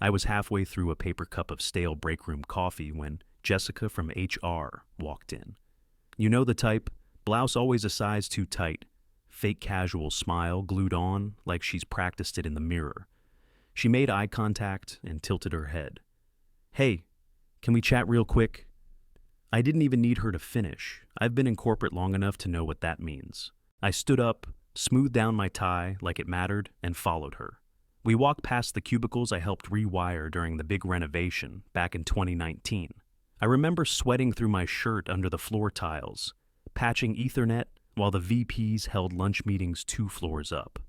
I was halfway through a paper cup of stale breakroom coffee when Jessica from HR walked in. You know the type, blouse always a size too tight, fake casual smile glued on like she's practiced it in the mirror. She made eye contact and tilted her head. "Hey, can we chat real quick?" I didn't even need her to finish. I've been in corporate long enough to know what that means. I stood up, smoothed down my tie like it mattered, and followed her. We walked past the cubicles I helped rewire during the big renovation back in 2019. I remember sweating through my shirt under the floor tiles, patching Ethernet while the VPs held lunch meetings 2 floors up.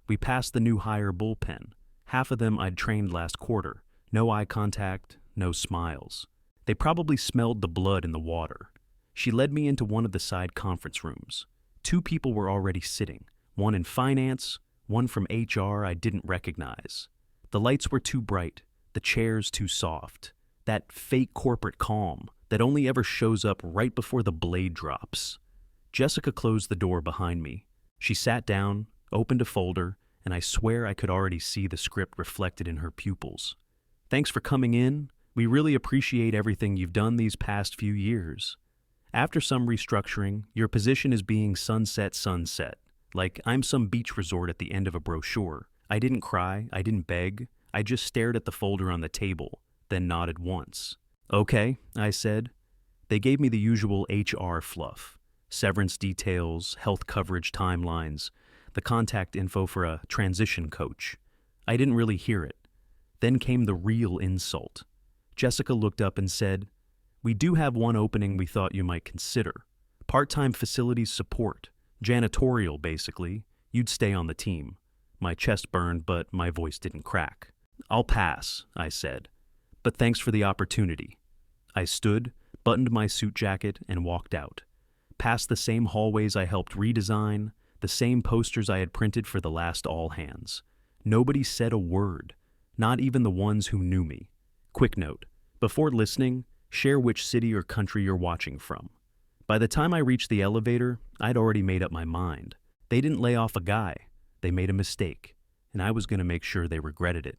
We passed the new hire bullpen. Half of them I'd trained last quarter. No eye contact, no smiles. They probably smelled the blood in the water. She led me into one of the side conference rooms. 2 people were already sitting, one in finance, one from HR I didn't recognize. The lights were too bright, the chairs too soft. That fake corporate calm that only ever shows up right before the blade drops. Jessica closed the door behind me. She sat down, opened a folder, and I swear I could already see the script reflected in her pupils. "Thanks for coming in. We really appreciate everything you've done these past few years. After some restructuring, your position is being sunset. Like I'm some beach resort at the end of a brochure. I didn't cry, I didn't beg. I just stared at the folder on the table, then nodded once. "Okay," I said. They gave me the usual HR fluff. Severance details, health coverage timelines, the contact info for a transition coach. I didn't really hear it. Then came the real insult. Jessica looked up and said, "We do have one opening we thought you might consider. Part-time facilities support. Janitorial, basically. You'd stay on the team." My chest burned, but my voice didn't crack. "I'll pass," I said. "But thanks for the opportunity." I stood, buttoned my suit jacket, and walked out. Past the same hallways I helped redesign, the same posters I had printed for the last all-hands. Nobody said a word, not even the ones who knew me. Quick note, before listening, share which city or country you're watching from. By the time I reached the elevator, I'd already made up my mind. They didn't lay off a guy. They made a mistake, and I was going to make sure they regretted it.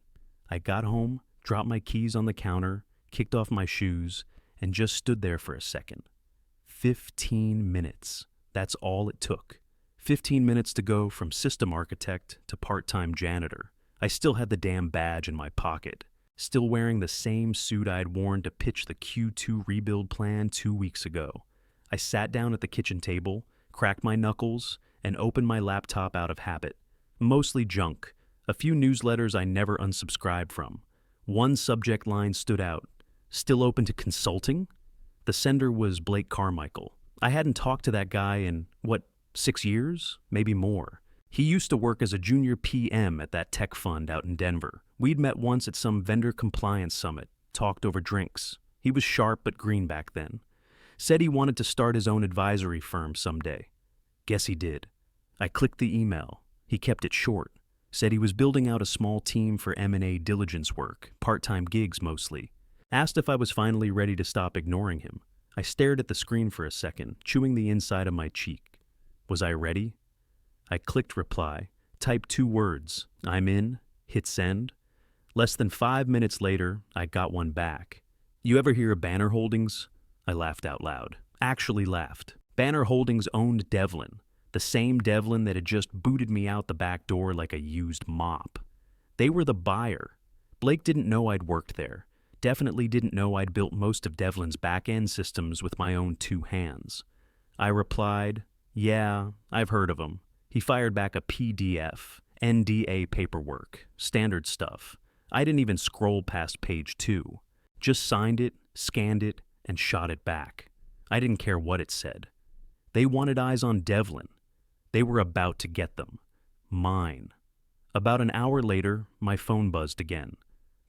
I got home, dropped my keys on the counter, kicked off my shoes, and just stood there for a second. 15 minutes. That's all it took. 15 minutes to go from system architect to part-time janitor. I still had the damn badge in my pocket. Still wearing the same suit I'd worn to pitch the Q2 rebuild plan 2 weeks ago. I sat down at the kitchen table, cracked my knuckles, and opened my laptop out of habit. Mostly junk. A few newsletters I never unsubscribed from. One subject line stood out. "Still open to consulting?" The sender was Blake Carmichael. I hadn't talked to that guy in, 6 years? Maybe more. He used to work as a junior PM at that tech fund out in Denver. We'd met once at some vendor compliance summit, talked over drinks. He was sharp but green back then. Said he wanted to start his own advisory firm someday. Guess he did. I clicked the email. He kept it short. Said he was building out a small team for M&A diligence work, part-time gigs mostly. Asked if I was finally ready to stop ignoring him. I stared at the screen for a second, chewing the inside of my cheek. Was I ready? I clicked reply, typed 2 words, "I'm in," hit send. Less than 5 minutes later, I got one back. "You ever hear of Banner Holdings?" I laughed out loud. Actually laughed. Banner Holdings owned Devlin, the same Devlin that had just booted me out the back door like a used mop. They were the buyer. Blake didn't know I'd worked there. Definitely didn't know I'd built most of Devlin's back-end systems with my own 2 hands. I replied, "Yeah, I've heard of them." He fired back a PDF, NDA paperwork, standard stuff. I didn't even scroll past page 2. Just signed it, scanned it, and shot it back. I didn't care what it said. They wanted eyes on Devlin. They were about to get them. Mine. About an hour later, my phone buzzed again.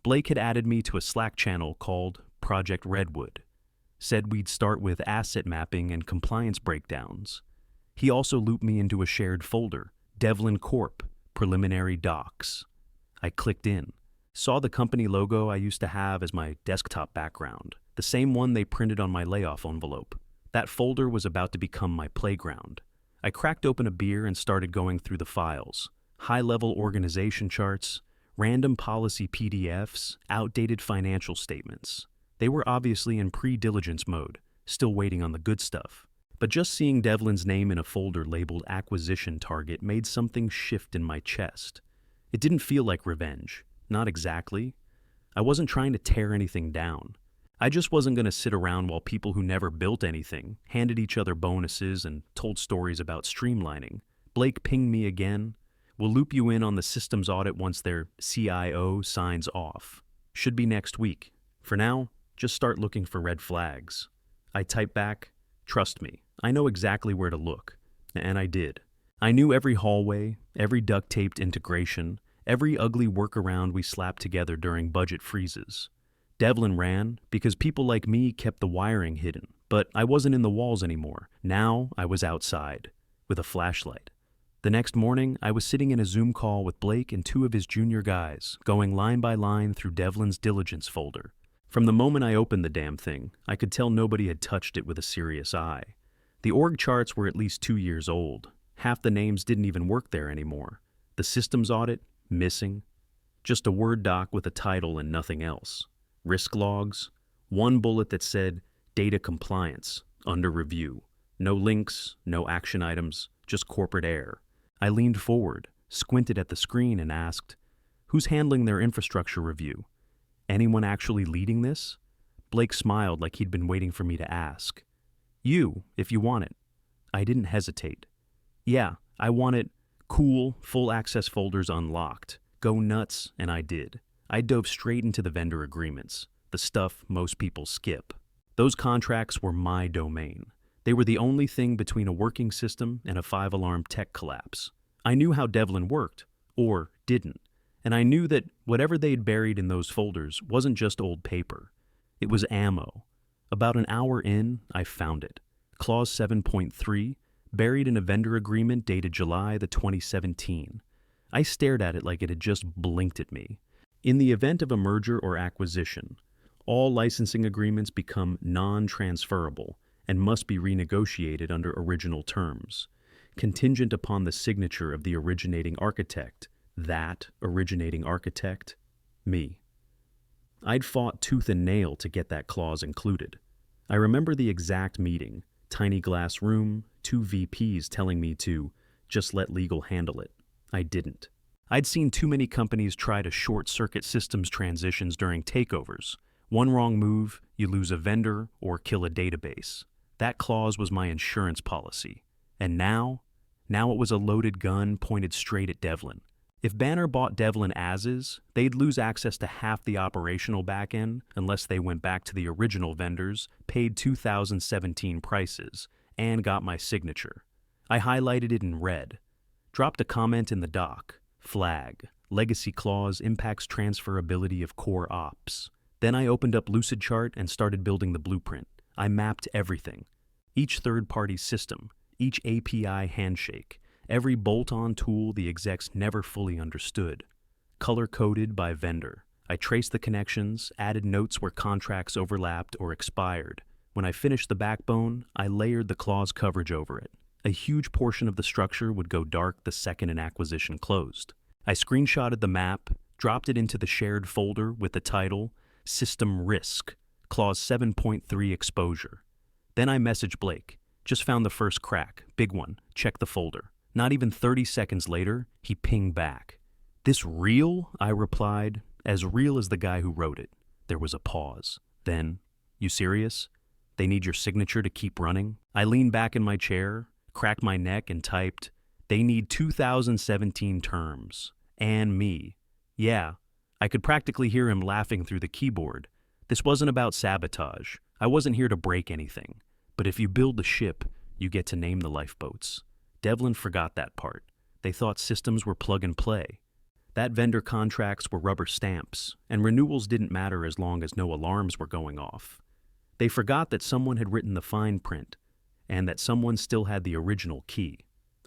Blake had added me to a Slack channel called Project Redwood. Said we'd start with asset mapping and compliance breakdowns. He also looped me into a shared folder, Devlin Corp, Preliminary Docs. I clicked in. Saw the company logo I used to have as my desktop background, the same one they printed on my layoff envelope. That folder was about to become my playground. I cracked open a beer and started going through the files. High-level organization charts, Random policy PDFs, outdated financial statements. They were obviously in pre-diligence mode, still waiting on the good stuff. But just seeing Devlin's name in a folder labeled Acquisition Target made something shift in my chest. It didn't feel like revenge. Not exactly. I wasn't trying to tear anything down. I just wasn't going to sit around while people who never built anything handed each other bonuses and told stories about streamlining. Blake pinged me again. We'll loop you in on the systems audit once their CIO signs off. Should be next week. For now, just start looking for red flags. I typed back, trust me, I know exactly where to look. And I did. I knew every hallway, every duct-taped integration, every ugly workaround we slapped together during budget freezes. Devlin ran because people like me kept the wiring hidden, but I wasn't in the walls anymore. Now I was outside, with a flashlight. The next morning, I was sitting in a Zoom call with Blake and two of his junior guys, going line by line through Devlin's diligence folder. From the moment I opened the damn thing, I could tell nobody had touched it with a serious eye. The org charts were at least 2 years old. Half the names didn't even work there anymore. The systems audit, missing. Just a Word doc with a title and nothing else. Risk logs, one bullet that said, data compliance, under review. No links, no action items, just corporate air. I leaned forward, squinted at the screen and asked, who's handling their infrastructure review? Anyone actually leading this? Blake smiled like he'd been waiting for me to ask. You, if you want it. I didn't hesitate. Yeah, I want it. Cool, full access folders unlocked. Go nuts, and I did. I dove straight into the vendor agreements, the stuff most people skip. Those contracts were my domain. They were the only thing between a working system and a 5-alarm tech collapse. I knew how Devlin worked, or didn't, and I knew that whatever they'd buried in those folders wasn't just old paper. It was ammo. About an hour in, I found it. Clause 7.3, buried in a vendor agreement dated July 2017. I stared at it like it had just blinked at me. In the event of a merger or acquisition, all licensing agreements become non-transferable and must be renegotiated under original terms, contingent upon the signature of the originating architect. That originating architect? Me. I'd fought tooth and nail to get that clause included. I remember the exact meeting, tiny glass room, 2 VPs telling me to just let legal handle it. I didn't. I'd seen too many companies try to short-circuit systems transitions during takeovers. One wrong move, you lose a vendor or kill a database. That clause was my insurance policy. And now it was a loaded gun pointed straight at Devlin. If Banner bought Devlin as is, they'd lose access to half the operational backend unless they went back to the original vendors, paid 2017 prices, and got my signature. I highlighted it in red. Dropped a comment in the doc. Flag. Legacy clause impacts transferability of core ops. Then I opened up Lucidchart and started building the blueprint. I mapped everything. Each third-party system, each API handshake, every bolt-on tool the execs never fully understood. Color-coded by vendor. I traced the connections, added notes where contracts overlapped or expired. When I finished the backbone, I layered the clause coverage over it. A huge portion of the structure would go dark the second an acquisition closed. I screenshotted the map, dropped it into the shared folder with the title, System Risk, Clause 7.3 Exposure. Then I messaged Blake. Just found the first crack, big one, check the folder. Not even 30 seconds later, he pinged back. This real? I replied, as real as the guy who wrote it. There was a pause. Then, you serious? They need your signature to keep running? I leaned back in my chair, cracked my neck and typed, they need 2017 terms. And me. Yeah, I could practically hear him laughing through the keyboard. This wasn't about sabotage. I wasn't here to break anything. But if you build the ship, you get to name the lifeboats. Devlin forgot that part. They thought systems were plug and play. That vendor contracts were rubber stamps, and renewals didn't matter as long as no alarms were going off. They forgot that someone had written the fine print, and that someone still had the original key.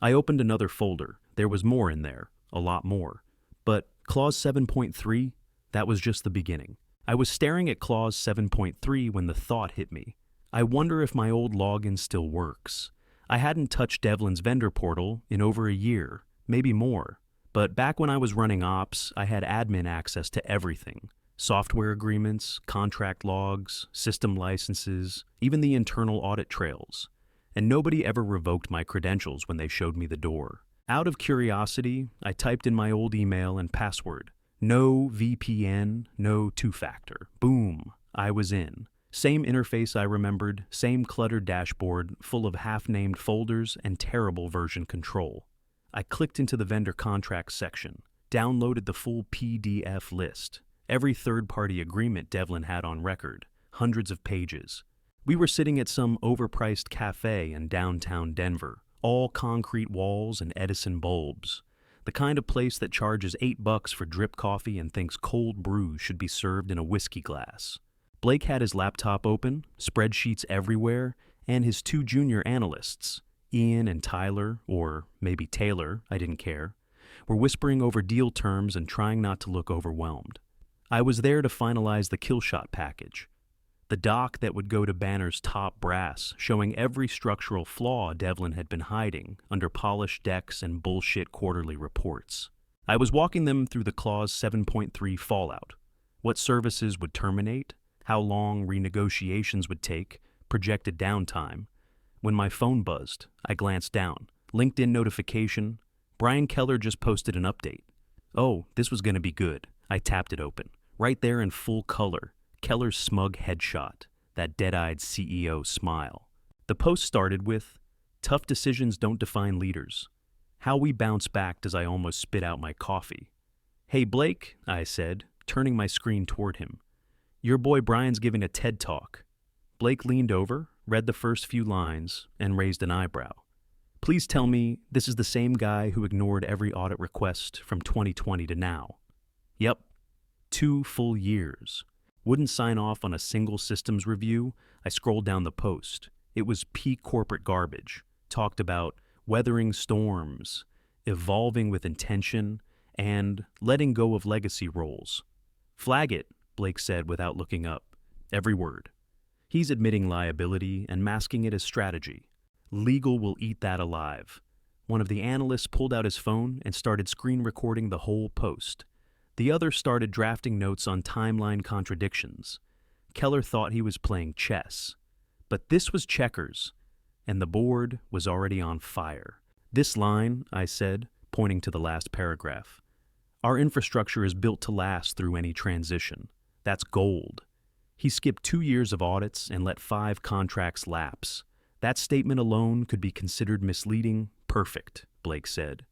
I opened another folder. There was more in there, a lot more. But Clause 7.3, that was just the beginning. I was staring at Clause 7.3 when the thought hit me. I wonder if my old login still works. I hadn't touched Devlin's vendor portal in over a year, maybe more. But back when I was running ops, I had admin access to everything. Software agreements, contract logs, system licenses, even the internal audit trails. And nobody ever revoked my credentials when they showed me the door. Out of curiosity, I typed in my old email and password. No VPN, no two-factor. Boom, I was in. Same interface I remembered, same cluttered dashboard full of half-named folders and terrible version control. I clicked into the vendor contracts section, downloaded the full PDF list, every third-party agreement Devlin had on record, hundreds of pages. We were sitting at some overpriced cafe in downtown Denver, all concrete walls and Edison bulbs. The kind of place that charges $8 for drip coffee and thinks cold brews should be served in a whiskey glass. Blake had his laptop open, spreadsheets everywhere, and his two junior analysts, Ian and Tyler, or maybe Taylor, I didn't care, were whispering over deal terms and trying not to look overwhelmed. I was there to finalize the killshot package, the doc that would go to Banner's top brass, showing every structural flaw Devlin had been hiding under polished decks and bullshit quarterly reports. I was walking them through the Clause 7.3 fallout, what services would terminate, how long renegotiations would take, projected downtime. When my phone buzzed, I glanced down. LinkedIn notification. Brian Keller just posted an update. Oh, this was going to be good. I tapped it open. Right there in full color. Keller's smug headshot. That dead-eyed CEO smile. The post started with, "Tough decisions don't define leaders. How we bounce back as I almost spit out my coffee." "Hey, Blake," I said, turning my screen toward him. "Your boy Brian's giving a TED Talk." Blake leaned over, read the first few lines, and raised an eyebrow. "Please tell me this is the same guy who ignored every audit request from 2020 to now." "Yep. 2 full years. Wouldn't sign off on a single systems review." I scrolled down the post. It was peak corporate garbage. Talked about weathering storms, evolving with intention, and letting go of legacy roles. "Flag it," Blake said without looking up. Every word. He's admitting liability and masking it as strategy. Legal will eat that alive. One of the analysts pulled out his phone and started screen recording the whole post. The other started drafting notes on timeline contradictions. Keller thought he was playing chess. But this was checkers, and the board was already on fire. "This line," I said, pointing to the last paragraph. "Our infrastructure is built to last through any transition. That's gold." He skipped 2 years of audits and let 5 contracts lapse. "That statement alone could be considered misleading." "Perfect," Blake said.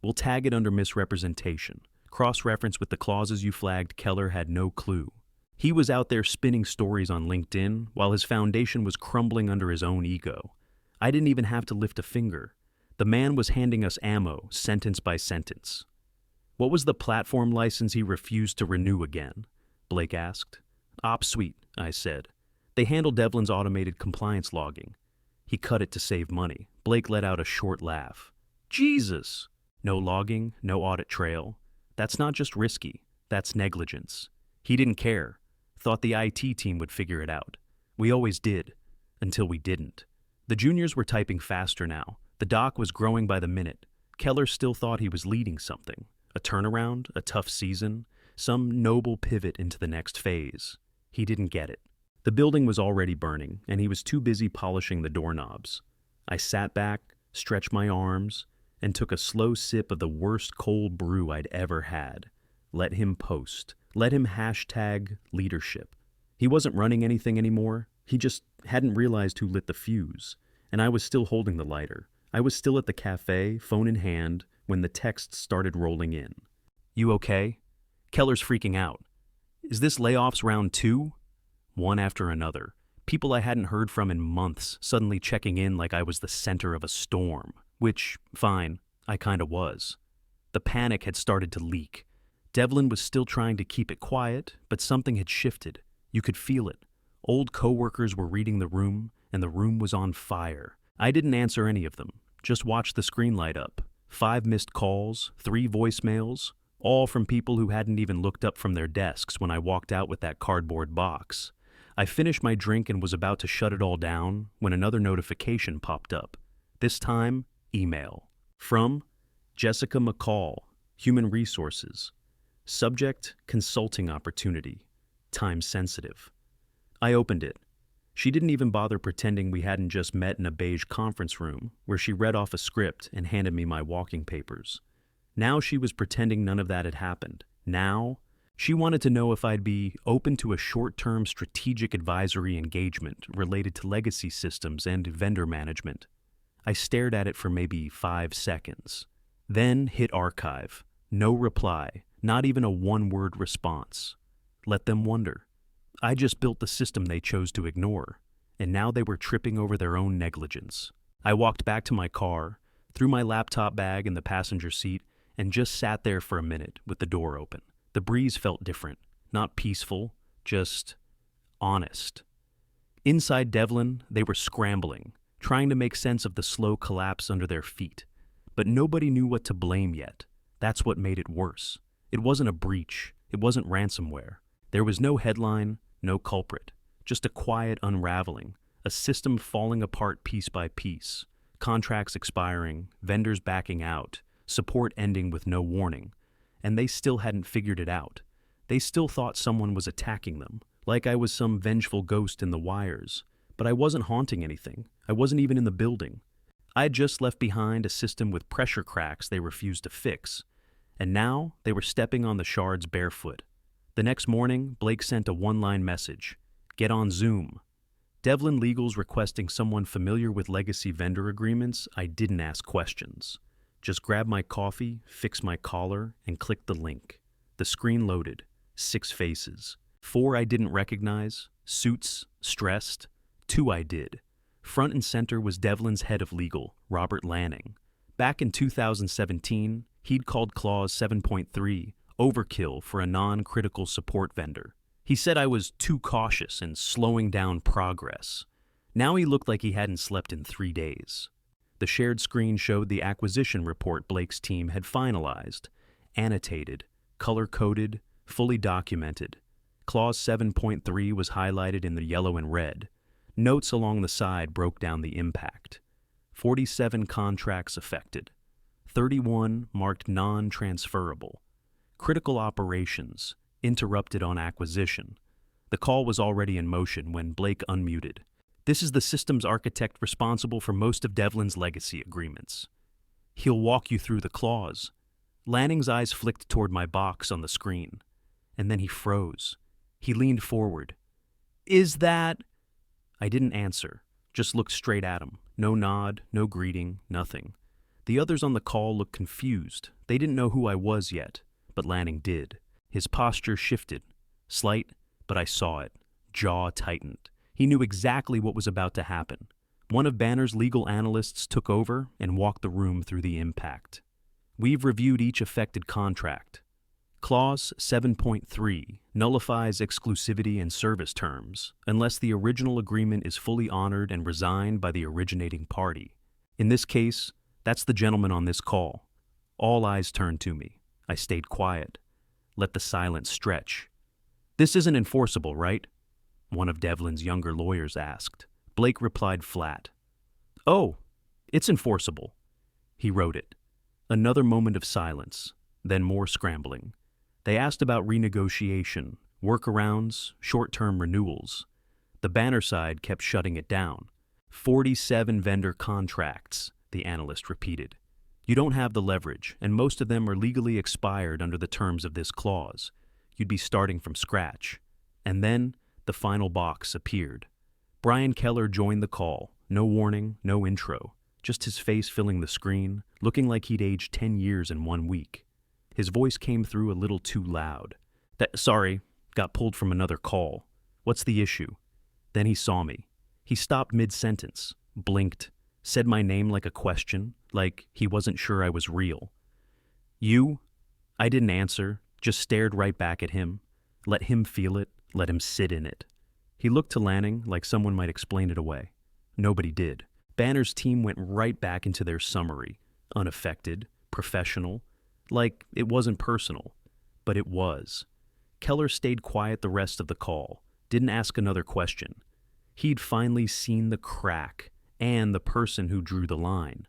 "We'll tag it under misrepresentation. Cross-reference with the clauses you flagged." Keller had no clue. He was out there spinning stories on LinkedIn while his foundation was crumbling under his own ego. I didn't even have to lift a finger. The man was handing us ammo, sentence by sentence. "What was the platform license he refused to renew again?" Blake asked. "Ops Suite," I said. "They handle Devlin's automated compliance logging." He cut it to save money. Blake let out a short laugh. "Jesus! No logging, no audit trail. That's not just risky, that's negligence." He didn't care. Thought the IT team would figure it out. We always did, until we didn't. The juniors were typing faster now. The doc was growing by the minute. Keller still thought he was leading something. A turnaround, a tough season, some noble pivot into the next phase. He didn't get it. The building was already burning, and he was too busy polishing the doorknobs. I sat back, stretched my arms, and took a slow sip of the worst cold brew I'd ever had. Let him post. Let him hashtag leadership. He wasn't running anything anymore. He just hadn't realized who lit the fuse. And I was still holding the lighter. I was still at the cafe, phone in hand, when the texts started rolling in. "You okay?" "Keller's freaking out." "Is this layoffs round 2? One after another. People I hadn't heard from in months suddenly checking in like I was the center of a storm. Which, fine, I kinda was. The panic had started to leak. Devlin was still trying to keep it quiet, but something had shifted. You could feel it. Old coworkers were reading the room, and the room was on fire. I didn't answer any of them, just watched the screen light up. 5 missed calls, 3 voicemails, all from people who hadn't even looked up from their desks when I walked out with that cardboard box. I finished my drink and was about to shut it all down when another notification popped up. This time, email. From Jessica McCall. Human resources. Subject, consulting opportunity. Time sensitive. I opened it. She didn't even bother pretending we hadn't just met in a beige conference room where she read off a script and handed me my walking papers. Now she was pretending none of that had happened. Now, she wanted to know if I'd be open to a short-term strategic advisory engagement related to legacy systems and vendor management. I stared at it for maybe 5 seconds. Then hit archive. No reply, not even a one-word response. Let them wonder. I just built the system they chose to ignore, and now they were tripping over their own negligence. I walked back to my car, threw my laptop bag in the passenger seat, and just sat there for a minute with the door open. The breeze felt different, not peaceful, just honest. Inside Devlin, they were scrambling, trying to make sense of the slow collapse under their feet. But nobody knew what to blame yet. That's what made it worse. It wasn't a breach. It wasn't ransomware. There was no headline, no culprit. Just a quiet unraveling, a system falling apart piece by piece, contracts expiring, vendors backing out, support ending with no warning. And they still hadn't figured it out. They still thought someone was attacking them, like I was some vengeful ghost in the wires. But I wasn't haunting anything. I wasn't even in the building. I had just left behind a system with pressure cracks they refused to fix. And now they were stepping on the shards barefoot. The next morning, Blake sent a one-line message. Get on Zoom. Devlin Legal's requesting someone familiar with legacy vendor agreements. I didn't ask questions. Just grabbed my coffee, fixed my collar, and clicked the link. The screen loaded. 6 faces. 4 I didn't recognize. Suits, stressed. 2 I did. Front and center was Devlin's head of legal, Robert Lanning. Back in 2017, he'd called Clause 7.3 overkill for a non-critical support vendor. He said I was too cautious and slowing down progress. Now he looked like he hadn't slept in 3 days. The shared screen showed the acquisition report Blake's team had finalized, annotated, color-coded, fully documented. Clause 7.3 was highlighted in the yellow and red. Notes along the side broke down the impact. 47 contracts affected. 31 marked non-transferable. Critical operations, interrupted on acquisition. The call was already in motion when Blake unmuted. This is the systems architect responsible for most of Devlin's legacy agreements. He'll walk you through the clause. Lanning's eyes flicked toward my box on the screen, and then he froze. He leaned forward. Is that... I didn't answer, just looked straight at him. No nod, no greeting, nothing. The others on the call looked confused. They didn't know who I was yet, but Lanning did. His posture shifted. Slight, but I saw it. Jaw tightened. He knew exactly what was about to happen. One of Banner's legal analysts took over and walked the room through the impact. We've reviewed each affected contract. Clause 7.3 nullifies exclusivity and service terms unless the original agreement is fully honored and resigned by the originating party. In this case, that's the gentleman on this call. All eyes turned to me. I stayed quiet. Let the silence stretch. This isn't enforceable, right? One of Devlin's younger lawyers asked. Blake replied flat. Oh, it's enforceable. He wrote it. Another moment of silence, then more scrambling. They asked about renegotiation, workarounds, short-term renewals. The Banner side kept shutting it down. 47 vendor contracts, the analyst repeated. You don't have the leverage, and most of them are legally expired under the terms of this clause. You'd be starting from scratch. And then the final box appeared. Brian Keller joined the call. No warning, no intro. Just his face filling the screen, looking like he'd aged 10 years in 1 week. His voice came through a little too loud. Sorry, got pulled from another call. What's the issue? Then he saw me. He stopped mid-sentence, blinked, said my name like a question, like he wasn't sure I was real. You? I didn't answer, just stared right back at him. Let him feel it, let him sit in it. He looked to Lanning like someone might explain it away. Nobody did. Banner's team went right back into their summary, unaffected, professional, like it wasn't personal. But it was. Keller stayed quiet the rest of the call, didn't ask another question. He'd finally seen the crack and the person who drew the line.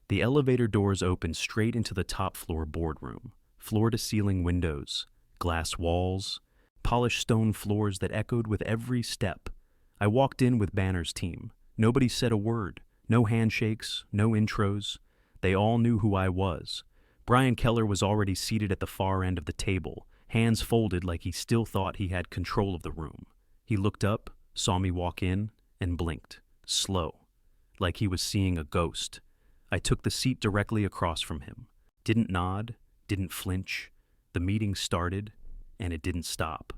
The elevator doors opened straight into the top floor boardroom. floor-to-ceiling windows, glass walls, polished stone floors that echoed with every step. I walked in with Banner's team. Nobody said a word, no handshakes, no intros. They all knew who I was. Brian Keller was already seated at the far end of the table, hands folded like he still thought he had control of the room. He looked up, saw me walk in, and blinked, slow, like he was seeing a ghost. I took the seat directly across from him. Didn't nod, didn't flinch. The meeting started, and it didn't stop.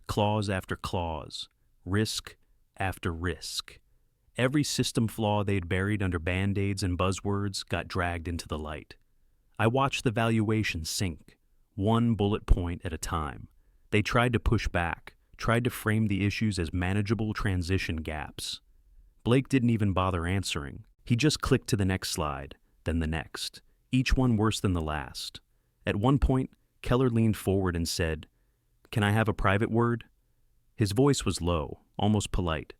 Clause after clause, risk after risk. Every system flaw they'd buried under band-aids and buzzwords got dragged into the light. I watched the valuation sink, one bullet point at a time. They tried to push back, tried to frame the issues as manageable transition gaps. Blake didn't even bother answering. He just clicked to the next slide, then the next, each one worse than the last. At one point, Keller leaned forward and said, "Can I have a private word?" His voice was low, almost polite.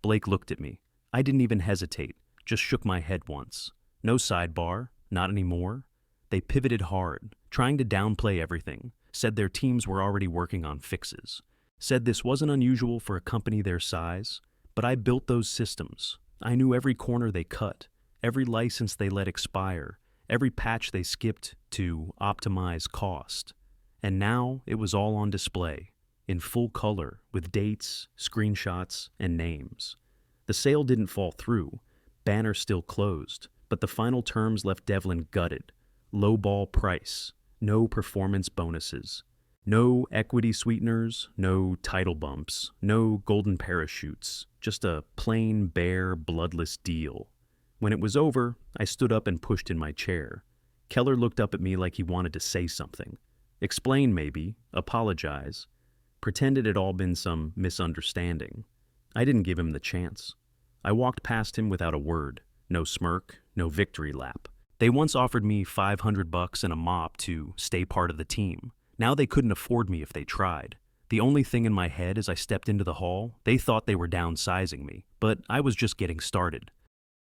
Blake looked at me. I didn't even hesitate, just shook my head once. No sidebar, not anymore. They pivoted hard, trying to downplay everything, said their teams were already working on fixes, said this wasn't unusual for a company their size, but I built those systems. I knew every corner they cut, every license they let expire, every patch they skipped to optimize cost. And now it was all on display, in full color, with dates, screenshots, and names. The sale didn't fall through. Banner still closed, but the final terms left Devlin gutted. Low ball price, no performance bonuses, no equity sweeteners, no title bumps, no golden parachutes, just a plain, bare, bloodless deal. When it was over, I stood up and pushed in my chair. Keller looked up at me like he wanted to say something. Explain maybe, apologize, pretend it had all been some misunderstanding. I didn't give him the chance. I walked past him without a word, no smirk, no victory lap. They once offered me $500 and a mop to stay part of the team. Now they couldn't afford me if they tried. The only thing in my head as I stepped into the hall, they thought they were downsizing me, but I was just getting started.